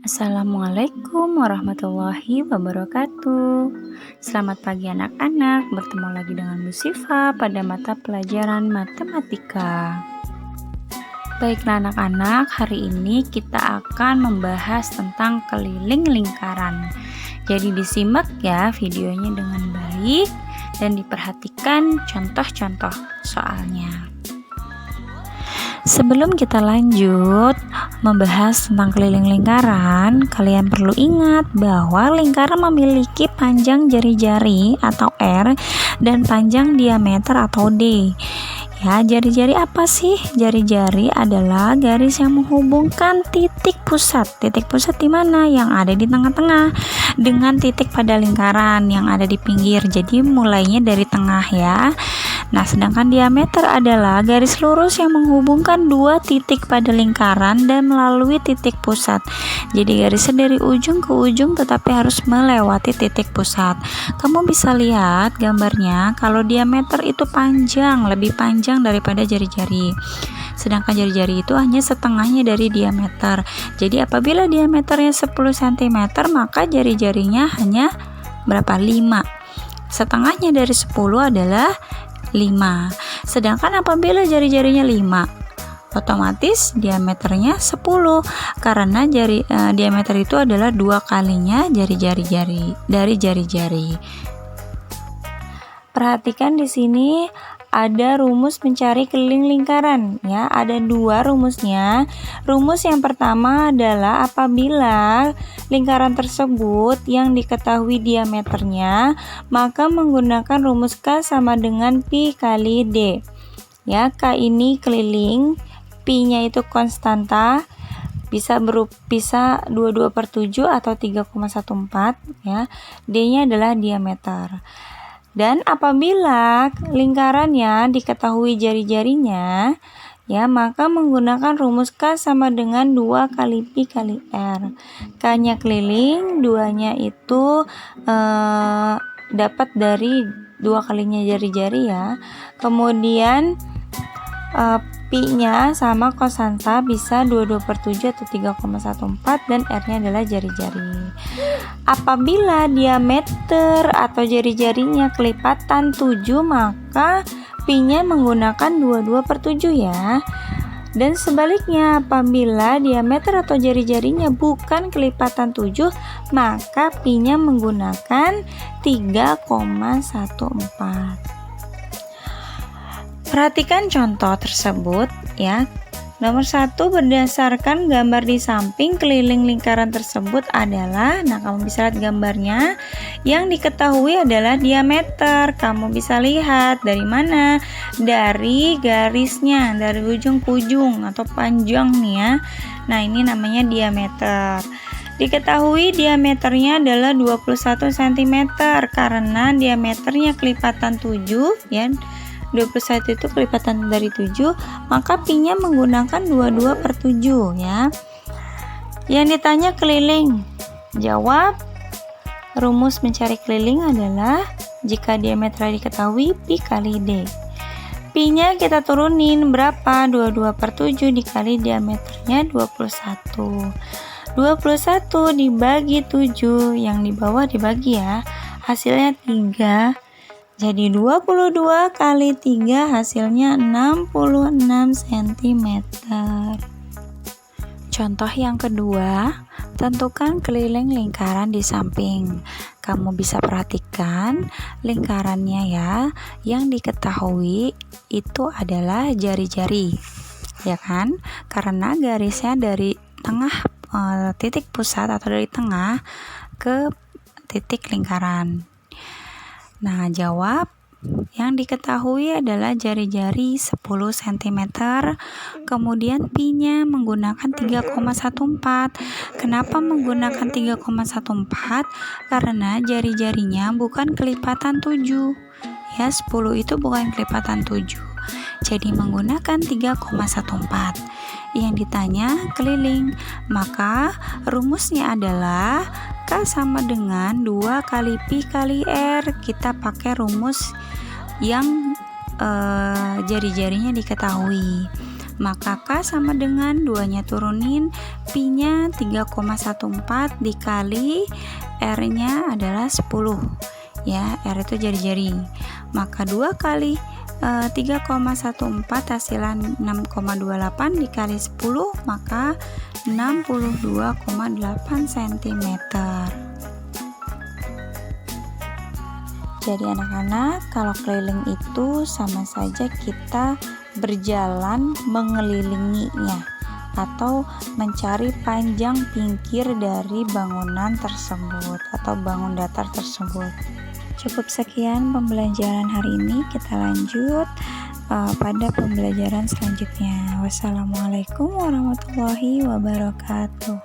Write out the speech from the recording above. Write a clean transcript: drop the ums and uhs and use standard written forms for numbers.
Assalamualaikum warahmatullahi wabarakatuh. Selamat pagi anak-anak, bertemu lagi dengan Bu Sifa pada mata pelajaran matematika. Baiklah anak-anak, hari ini kita akan membahas tentang keliling lingkaran. Jadi disimak ya videonya dengan baik dan diperhatikan contoh-contoh soalnya. Sebelum kita lanjut membahas tentang keliling lingkaran, kalian perlu ingat bahwa lingkaran memiliki panjang jari-jari atau R dan panjang diameter atau D. Ya, jari-jari apa sih? Jari-jari adalah garis yang menghubungkan titik pusat. Titik pusat di mana? Yang ada di tengah-tengah dengan titik pada lingkaran yang ada di pinggir. Jadi mulainya dari tengah ya. Nah, sedangkan diameter adalah garis lurus yang menghubungkan dua titik pada lingkaran dan melalui titik pusat. Jadi garisnya dari ujung ke ujung tetapi harus melewati titik pusat. Kamu bisa lihat gambarnya kalau diameter itu panjang, lebih panjang daripada jari-jari. Sedangkan jari-jari itu hanya setengahnya dari diameter. Jadi apabila diameternya 10 cm, maka jari-jarinya hanya berapa? 5. Setengahnya dari 10 adalah 5. Sedangkan apabila jari-jarinya 5, otomatis diameternya 10 karena diameter itu adalah 2 kalinya jari-jari dari jari-jari. Perhatikan di sini ada rumus mencari keliling lingkaran ya, ada 2 rumusnya. Rumus yang pertama adalah apabila lingkaran tersebut yang diketahui diameternya, maka menggunakan rumus K sama dengan pi kali D. Ya, K ini keliling, pi-nya itu konstanta, bisa 22/7 atau 3,14 ya. D-nya adalah diameter. Dan apabila lingkarannya diketahui jari-jarinya, ya, maka menggunakan rumus K sama dengan 2 kali pi kali R. K-nya keliling, 2-nya itu dapat dari 2 kalinya jari-jari ya. Kemudian pi-nya sama konstanta bisa 22/7 atau 3,14 dan R-nya adalah jari-jari. Apabila diameter atau jari-jarinya kelipatan 7, maka pi-nya menggunakan 22/7 ya. Dan sebaliknya, apabila diameter atau jari-jarinya bukan kelipatan 7, maka pi-nya menggunakan 3,14. Perhatikan contoh tersebut ya. Nomor 1, berdasarkan gambar di samping keliling lingkaran tersebut adalah, nah kamu bisa lihat gambarnya, yang diketahui adalah diameter. Kamu bisa lihat dari mana? Dari garisnya, dari ujung ke ujung atau panjang nih ya. Nah, ini namanya diameter. Diketahui diameternya adalah 21 cm karena diameternya kelipatan 7 ya. 21 itu kelipatan dari 7, maka pi-nya menggunakan 22/7 ya. Yang ditanya keliling, jawab rumus mencari keliling adalah jika diameter diketahui pi kali D. Pi-nya kita turunin berapa? 22/7 dikali diameternya 21. 21 dibagi 7, yang di bawah dibagi ya, hasilnya 3. Jadi 22 kali 3 hasilnya 66 cm. Contoh yang kedua, tentukan keliling lingkaran di samping. Kamu bisa perhatikan lingkarannya ya, yang diketahui itu adalah jari-jari. Ya kan? Karena garisnya dari tengah titik pusat atau dari tengah ke titik lingkaran. Nah, jawab yang diketahui adalah jari-jari 10 cm, kemudian pi-nya menggunakan 3,14. Kenapa menggunakan 3,14? Karena jari-jarinya bukan kelipatan 7. Ya, 10 itu bukan kelipatan 7. Jadi menggunakan 3,14. Yang ditanya keliling, maka rumusnya adalah K sama dengan 2 kali pi kali R. Kita pakai rumus yang jari-jarinya diketahui. Maka K sama dengan 2-nya turunin, Pi-nya 3,14 dikali R-nya adalah 10. Ya, R itu jari-jari. Maka 2 kali 3,14 hasilan 6,28 dikali 10, maka 62,8 cm. Jadi anak-anak, kalau keliling itu sama saja kita berjalan mengelilinginya atau mencari panjang pinggir dari bangunan tersebut atau bangun datar tersebut. Cukup sekian pembelajaran hari ini, kita lanjut pada pembelajaran selanjutnya. Wassalamualaikum warahmatullahi wabarakatuh.